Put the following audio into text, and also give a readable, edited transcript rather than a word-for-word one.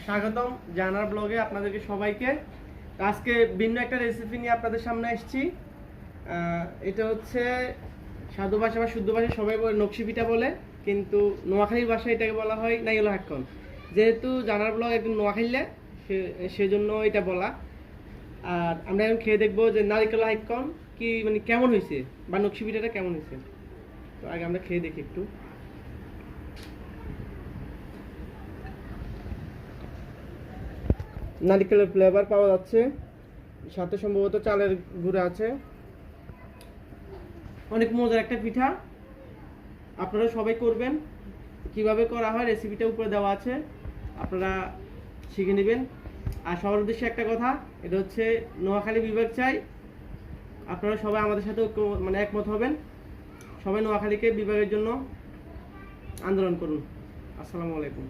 স্বাগতম জানার ব্লগে আপনাদেরকে সবাইকে। আজকে ভিন্ন একটা রেসিপি নিয়ে আপনাদের সামনে এসেছি। এটা হচ্ছে সাধু ভাষা বা শুদ্ধ ভাষায় সবাই বলে নকশি পিঠা বলে, কিন্তু নোয়াখালীর ভাষায় এটাকে বলা হয় নাইলো হাক্কন। যেহেতু জানার ব্লগ একদম নোয়াখালীলে, সেজন্য এটা বলা। আর আমরা এখন খেয়ে দেখবো যে নারিকেল হাক্কন কি মানে কেমন হয়েছে বা নকশি পিঠাটা কেমন হয়েছে। তো আগে আমরা খেয়ে দেখি একটু। নারিকেলের ফ্লেভার পাওয়া যাচ্ছে, সাথে সম্ভবত চালের গুঁড়া আছে। অনেক মজার একটা পিঠা, আপনারা সবাই করবেন। কিভাবে করা হয় রেসিপিটা উপরে দেওয়া আছে, আপনারা শিখে নেবেন। আর সবার উদ্দেশ্যে একটা কথা, এটা হচ্ছে নোয়াখালী বিভাগ চাই। আপনারা সবাই আমাদের সাথে একমত হবেন, সবাই নোয়াখালীকে বিভাগের জন্য আন্দোলন করুন। আসসালামু আলাইকুম।